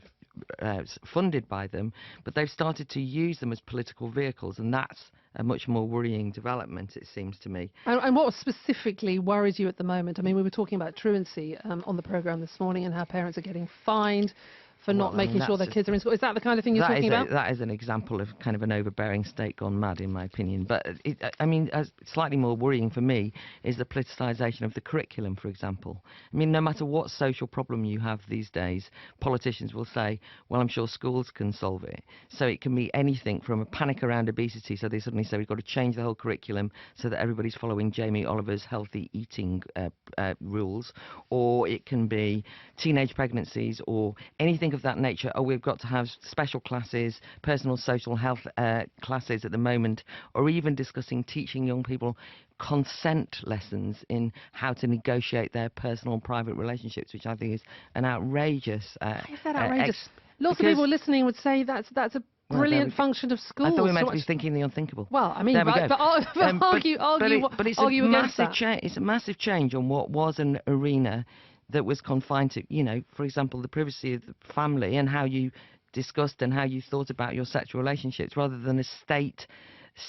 funded by them, but they've started to use them as political vehicles, and that's a much more worrying development, it seems to me. And what specifically worries you at the moment? I mean, we were talking about truancy on the programme this morning and how parents are getting fined for not making sure their kids are in school. Is that the kind of thing you're talking about? That is an example of kind of an overbearing state gone mad, in my opinion. But, I mean, slightly more worrying for me is the politicisation of the curriculum, for example. I mean, no matter what social problem you have these days, politicians will say, well, I'm sure schools can solve it. So it can be anything from a panic around obesity, so they suddenly say we've got to change the whole curriculum so that everybody's following Jamie Oliver's healthy eating rules, or it can be teenage pregnancies, or anything of of that nature. Oh, we've got to have special classes, personal social health classes at the moment, or even discussing teaching young people consent lessons in how to negotiate their personal and private relationships, which I think is an outrageous. Is that outrageous? Lots of people listening would say that's a brilliant function of schools. I thought we were meant to be thinking the unthinkable. Well, I mean, but argue against that. It's a massive change on what was an arena that was confined to, you know, for example, the privacy of the family and how you discussed and how you thought about your sexual relationships, rather than a state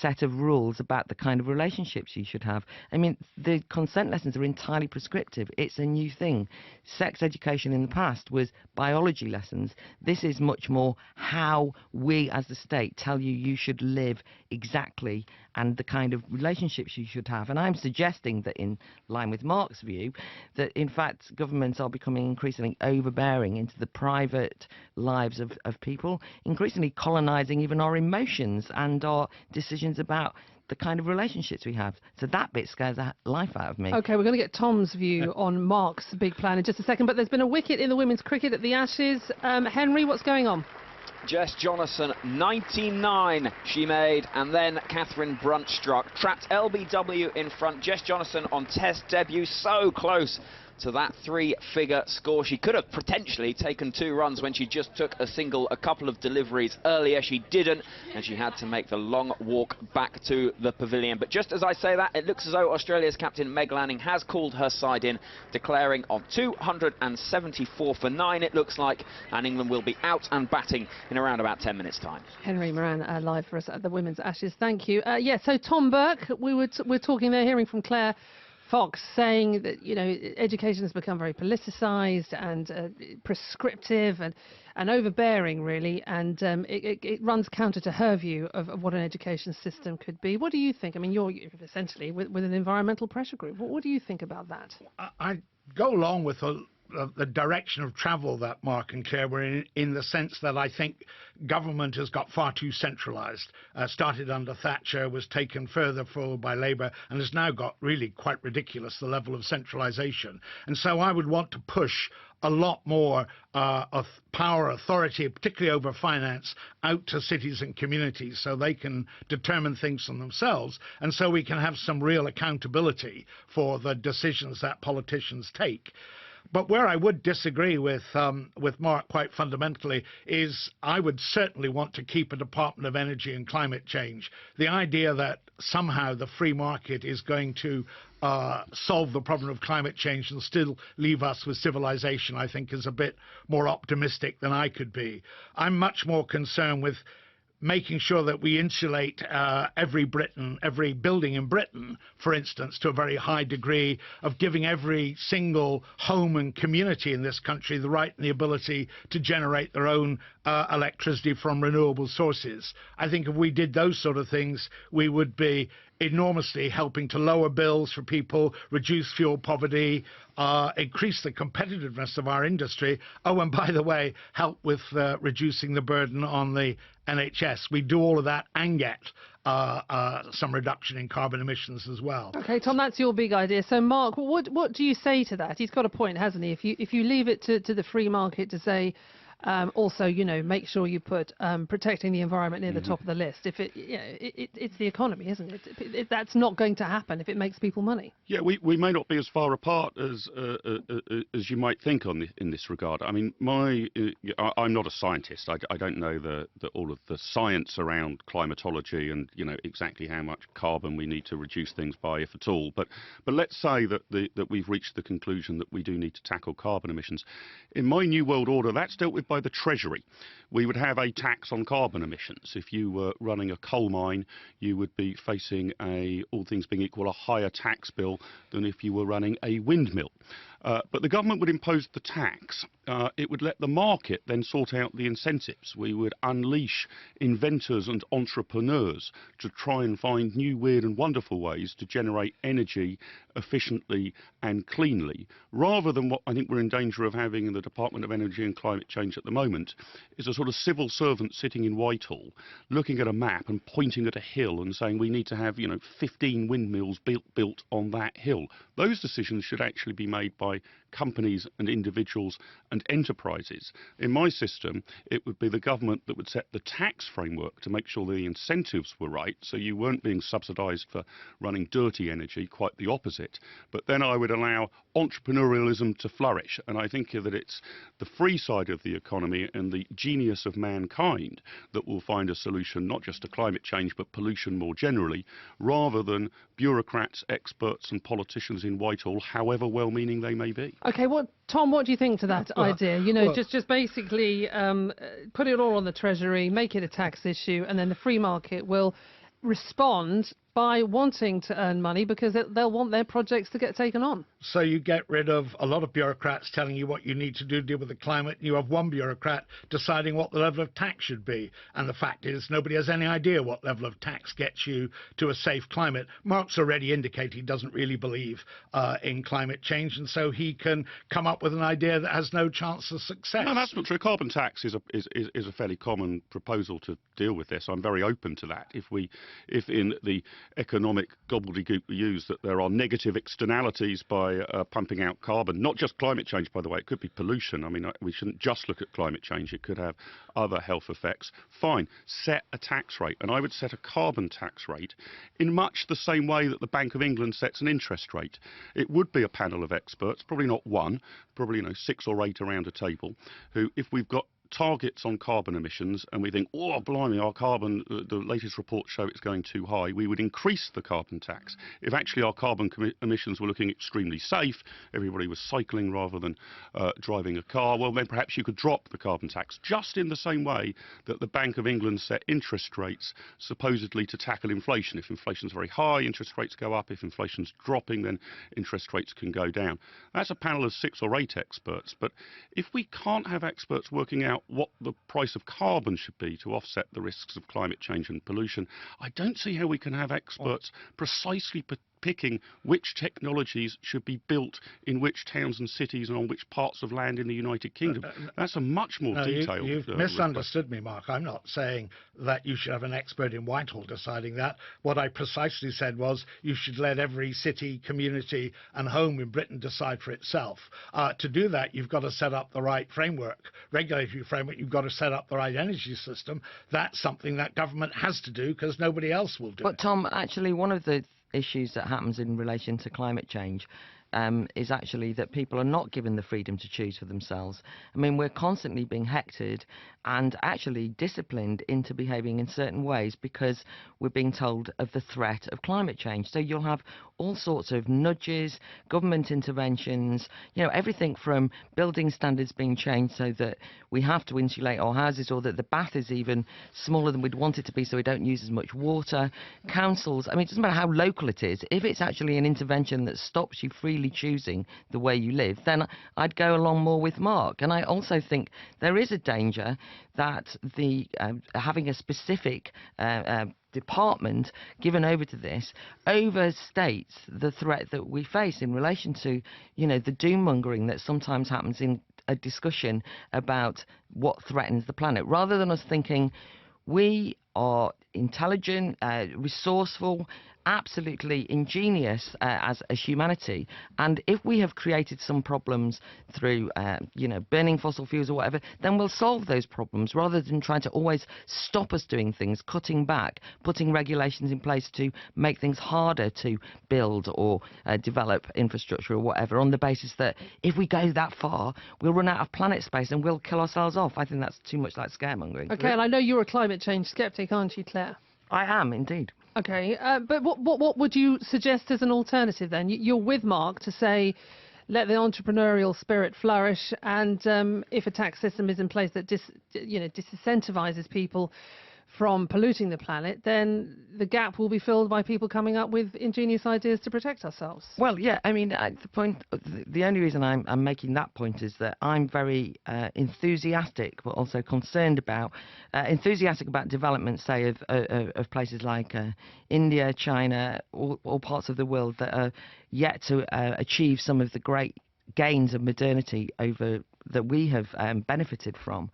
set of rules about the kind of relationships you should have. I mean, the consent lessons are entirely prescriptive. It's a new thing. Sex education in the past was biology lessons. This is much more how we as the state tell you you should live exactly and the kind of relationships you should have. And I'm suggesting that, in line with Mark's view, that in fact governments are becoming increasingly overbearing into the private lives of people, increasingly colonising even our emotions and our decisions about the kind of relationships we have. So that bit scares the life out of me. OK, we're going to get Tom's view on Mark's big plan in just a second, but there's been a wicket in the women's cricket at the Ashes. Henry, what's going on? Jess Jonathan, 99 she made, and then Catherine Brunt struck. Trapped LBW in front. Jess Jonathan on Test debut, so close to that three-figure score. She could have potentially taken 2 runs when she just took a single a couple of deliveries earlier. She didn't, and she had to make the long walk back to the pavilion. But just as I say that, it looks as though Australia's captain Meg Lanning has called her side in, declaring on 274 for 9 it looks like, and England will be out and batting in around about 10 minutes time. Henry Moran live for us at the Women's Ashes. Thank you. Yeah, so Tom Burke, we're talking there, hearing from Claire Fox saying that, you know, education has become very politicised and prescriptive and overbearing, really, and it runs counter to her view of what an education system could be. What do you think? I mean, you're essentially with an environmental pressure group. What do you think about that? I go along with the direction of travel that Mark and Claire were in the sense that I think government has got far too centralised. Started under Thatcher, was taken further forward by Labour, and has now got really quite ridiculous, the level of centralisation. And so I would want to push a lot more of power, authority, particularly over finance, out to cities and communities so they can determine things for themselves, and so we can have some real accountability for the decisions that politicians take. But where I would disagree with Mark quite fundamentally is I would certainly want to keep a Department of Energy and Climate Change. The idea that somehow the free market is going to solve the problem of climate change and still leave us with civilization, I think, is a bit more optimistic than I could be. I'm much more concerned with making sure that we insulate every building in Britain, for instance, to a very high degree, of giving every single home and community in this country the right and the ability to generate their own electricity from renewable sources. I think if we did those sort of things, we would be enormously helping to lower bills for people, reduce fuel poverty, increase the competitiveness of our industry. Oh, and by the way, help with reducing the burden on the NHS. We do all of that and get some reduction in carbon emissions as well. OK, Tom, that's your big idea. So, Mark, what do you say to that? He's got a point, hasn't he? If you leave it to the free market to say, also, you know, make sure you put protecting the environment near the top of the list. If it's the economy, isn't it? That's not going to happen if it makes people money. Yeah, we may not be as far apart as you might think in this regard. I mean, I'm not a scientist. I don't know all of the science around climatology and, you know, exactly how much carbon we need to reduce things by, if at all. But let's say that we've reached the conclusion that we do need to tackle carbon emissions. In my new world order, that's dealt with by the Treasury. We would have a tax on carbon emissions. If you were running a coal mine, you would be facing all things being equal, a higher tax bill than if you were running a windmill. But the government would impose the tax. It would let the market then sort out the incentives. We would unleash inventors and entrepreneurs to try and find new, weird and wonderful ways to generate energy efficiently and cleanly, rather than what I think we're in danger of having in the Department of Energy and Climate Change at the moment is a sort of civil servant sitting in Whitehall, looking at a map and pointing at a hill and saying we need to have, 15 windmills built on that hill. Those decisions should actually be made by companies and individuals and enterprises. In my system, it would be the government that would set the tax framework to make sure the incentives were right, so you weren't being subsidised for running dirty energy, quite the opposite. But then I would allow entrepreneurialism to flourish, and I think that it's the free side of the economy and the genius of mankind that will find a solution not just to climate change but pollution more generally, rather than bureaucrats, experts and politicians in Whitehall, however well-meaning they may be. Okay, Tom, what do you think to that idea? Just basically put it all on the Treasury, make it a tax issue, and then the free market will respond by wanting to earn money because they'll want their projects to get taken on. So you get rid of a lot of bureaucrats telling you what you need to do to deal with the climate. You have one bureaucrat deciding what the level of tax should be. And the fact is nobody has any idea what level of tax gets you to a safe climate. Mark's already indicated he doesn't really believe in climate change, and so he can come up with an idea that has no chance of success. No, that's not true. Carbon tax is a fairly common proposal to deal with this. I'm very open to that. If in the economic gobbledygook we use that there are negative externalities by pumping out carbon, not just climate change, by the way, it could be pollution. I mean, we shouldn't just look at climate change, it could have other health effects. Fine, set a tax rate, and I would set a carbon tax rate in much the same way that the Bank of England sets an interest rate. It would be a panel of experts, probably not one, probably 6 or 8 around a table, who, if we've got targets on carbon emissions and we think, oh blimey, our carbon, the latest reports show it's going too high, we would increase the carbon tax. If actually our carbon emissions were looking extremely safe, everybody was cycling rather than driving a car, well then perhaps you could drop the carbon tax, just in the same way that the Bank of England set interest rates supposedly to tackle inflation. If inflation's very high, interest rates go up. If inflation's dropping, then interest rates can go down. That's a panel of 6 or 8 experts, but if we can't have experts working out what the price of carbon should be to offset the risks of climate change and pollution, I don't see how we can have experts precisely picking which technologies should be built in which towns and cities and on which parts of land in the United Kingdom. That's a much more detailed You've misunderstood me, Mark. I'm not saying that you should have an expert in Whitehall deciding that. What I precisely said was you should let every city, community and home in Britain decide for itself. To do that, you've got to set up the right framework, regulatory framework. You've got to set up the right energy system. That's something that government has to do because nobody else will do it. But Tom, actually, one of the issues that happens in relation to climate change is actually that people are not given the freedom to choose for themselves. I mean, we're constantly being hectored and actually disciplined into behaving in certain ways because we're being told of the threat of climate change. So you'll have all sorts of nudges, government interventions, everything from building standards being changed so that we have to insulate our houses, or that the bath is even smaller than we'd want it to be so we don't use as much water. Councils, I mean, it doesn't matter how local it is, if it's actually an intervention that stops you freely choosing the way you live, then I'd go along more with Mark. And I also think there is a danger that the having a specific department given over to this overstates the threat that we face in relation to, the doom-mongering that sometimes happens in a discussion about what threatens the planet, rather than us thinking we are intelligent, resourceful, absolutely ingenious as a humanity, and if we have created some problems through burning fossil fuels or whatever, then we'll solve those problems rather than trying to always stop us doing things, cutting back, putting regulations in place to make things harder to build or develop infrastructure or whatever, on the basis that if we go that far we'll run out of planet space and we'll kill ourselves off. I think that's too much like scaremongering. Okay, and I know you're a climate change sceptic, aren't you, Claire? I am indeed. Okay, but what would you suggest as an alternative then? You're with Mark to say let the entrepreneurial spirit flourish, and if a tax system is in place that disincentivises people from polluting the planet, then the gap will be filled by people coming up with ingenious ideas to protect ourselves. Well, yeah, I mean, the only reason I'm making that point is that I'm very enthusiastic, but also concerned about development, say, of places like India, China, all parts of the world that are yet to achieve some of the great gains of modernity over that we have benefited from.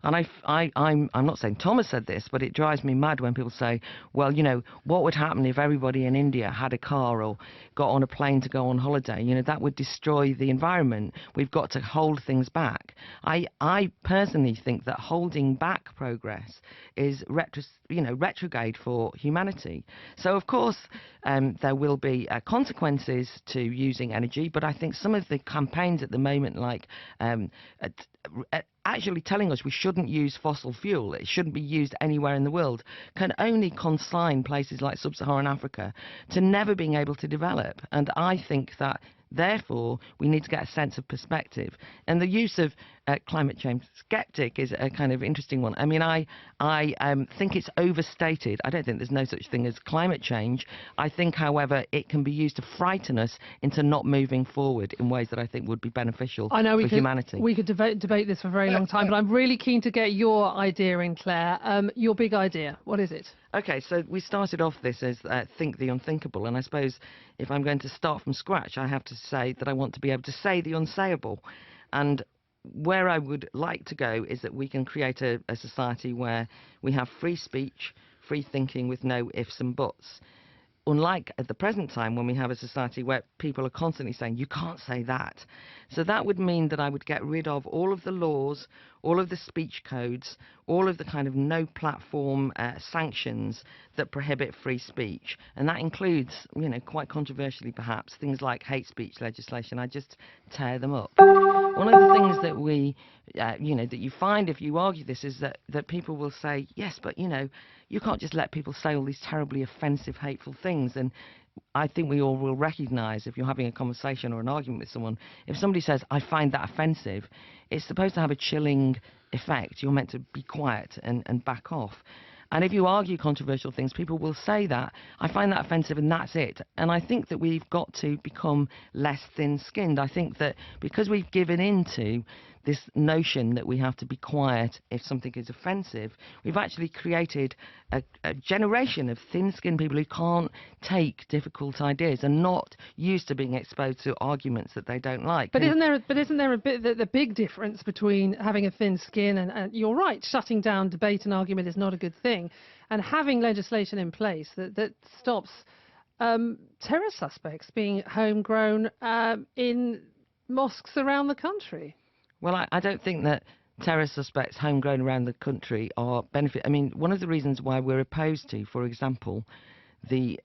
And I'm not saying Thomas said this, but it drives me mad when people say, well, you know, what would happen if everybody in India had a car or got on a plane to go on holiday? You know, that would destroy the environment. We've got to hold things back. I personally think that holding back progress is retrograde for humanity. So of course there will be consequences to using energy, but I think some of the campaigns at the moment, like actually telling us we shouldn't use fossil fuel, it shouldn't be used anywhere in the world, can only consign places like sub-Saharan Africa to never being able to develop. And I think that therefore we need to get a sense of perspective. And the use of climate change skeptic is a kind of interesting one. I mean, I think it's overstated. I don't think there's no such thing as climate change. I think, however, it can be used to frighten us into not moving forward in ways that I think would be beneficial for humanity. We could debate this for a very long time, but I'm really keen to get your idea in, Claire. Your big idea, what is it? Okay, so we started off this as think the unthinkable, and I suppose if I'm going to start from scratch, I have to say that I want to be able to say the unsayable. And where I would like to go is that we can create a society where we have free speech, free thinking with no ifs and buts. Unlike at the present time when we have a society where people are constantly saying, you can't say that. So that would mean that I would get rid of all of the laws, all of the speech codes, all of the kind of no platform sanctions that prohibit free speech. And that includes, you know, quite controversially perhaps, things like hate speech legislation. I just tear them up. One of the things that we, you know, that you find if you argue this is that people will say, yes, but, you know, you can't just let people say all these terribly offensive, hateful things. And I think we all will recognise if you're having a conversation or an argument with someone, if somebody says, I find that offensive, it's supposed to have a chilling effect. You're meant to be quiet and back off. And if you argue controversial things, people will say that, I find that offensive, and that's it. And I think that we've got to become less thin-skinned. I think that because we've given into this notion that we have to be quiet if something is offensive, we've actually created a generation of thin-skinned people who can't take difficult ideas and not used to being exposed to arguments that they don't like. But isn't there a bit the big difference between having a thin skin and you're right, shutting down debate and argument is not a good thing, and having legislation in place that stops terror suspects being homegrown in mosques around the country? Well, I don't think that terror suspects homegrown around the country are benefit. I mean, one of the reasons why we're opposed to, for example, the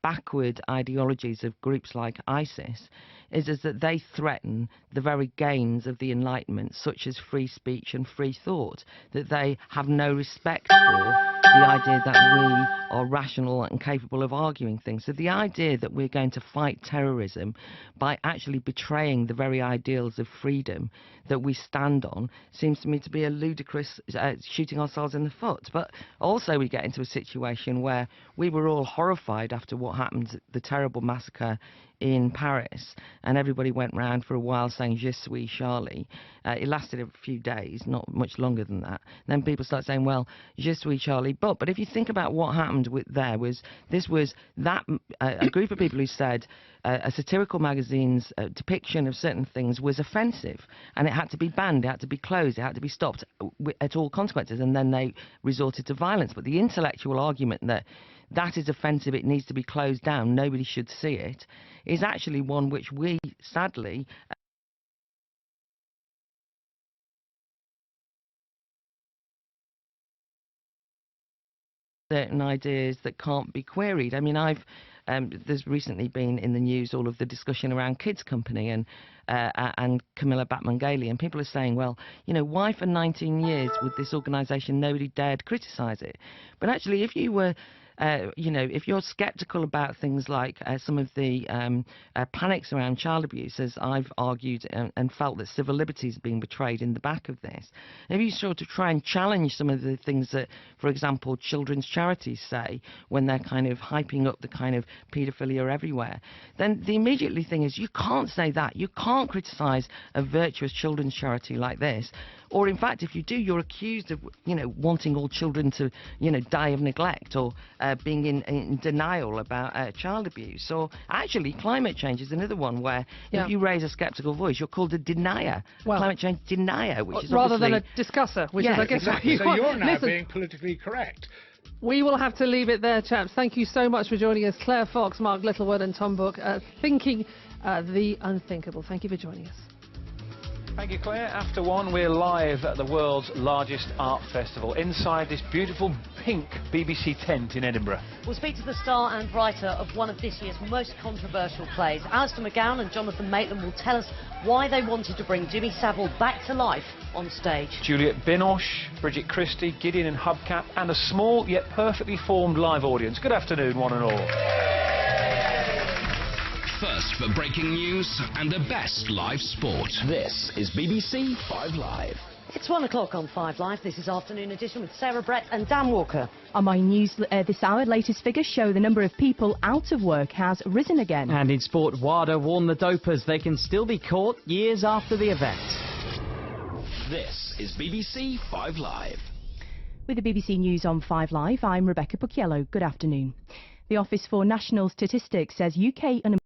backward ideologies of groups like ISIS is that they threaten the very gains of the Enlightenment, such as free speech and free thought, that they have no respect for the idea that we are rational and capable of arguing things. So the idea that we're going to fight terrorism by actually betraying the very ideals of freedom that we stand on seems to me to be a ludicrous shooting ourselves in the foot. But also we get into a situation where we were all horrified after what happened, the terrible massacre in Paris, and everybody went round for a while saying Je suis Charlie. It lasted a few days, not much longer than that. Then people start saying, well, Je suis Charlie. But if you think about what happened a group of people who said a satirical magazine's depiction of certain things was offensive, and it had to be banned, it had to be closed, it had to be stopped at all consequences, and then they resorted to violence. But the intellectual argument that is offensive, it needs to be closed down, nobody should see it, is actually one which we, sadly, certain ideas that can't be queried. I mean, there's recently been in the news all of the discussion around Kids Company and Camilla Batmangeli, and people are saying, well, you know, why for 19 years with this organisation nobody dared criticise it? But actually, if you were you know, if you're sceptical about things like some of the panics around child abuse, as I've argued and felt that civil liberties are being betrayed in the back of this, if you sort of try and challenge some of the things that, for example, children's charities say when they're kind of hyping up the kind of paedophilia everywhere, then the immediately thing is you can't say that. You can't criticise a virtuous children's charity like this or in fact, if you do, you're accused of, wanting all children to, die of neglect, or being in denial about child abuse. Or actually, climate change is another one where if you raise a sceptical voice, you're called a denier, climate change denier, which is rather than a discusser, which is, I guess, exactly. what So you're now Listen, being politically correct. We will have to leave it there, chaps. Thank you so much for joining us, Claire Fox, Mark Littlewood and Tom Book, thinking the unthinkable. Thank you for joining us. Thank you, Claire. After 1, we're live at the world's largest art festival, inside this beautiful pink BBC tent in Edinburgh. We'll speak to the star and writer of one of this year's most controversial plays. Alistair McGowan and Jonathan Maitland will tell us why they wanted to bring Jimmy Savile back to life on stage. Juliette Binoche, Bridget Christie, Gideon and Hubcap, and a small yet perfectly formed live audience. Good afternoon, one and all. First for breaking news and the best live sport. This is BBC 5 Live. It's 1 o'clock on 5 Live. This is Afternoon Edition with Sarah Brett and Dan Walker. On my news this hour, latest figures show the number of people out of work has risen again. And in sport, WADA warned the dopers they can still be caught years after the event. This is BBC 5 Live. With the BBC News on 5 Live, I'm Rebecca Pucchiello. Good afternoon. The Office for National Statistics says UK unemployment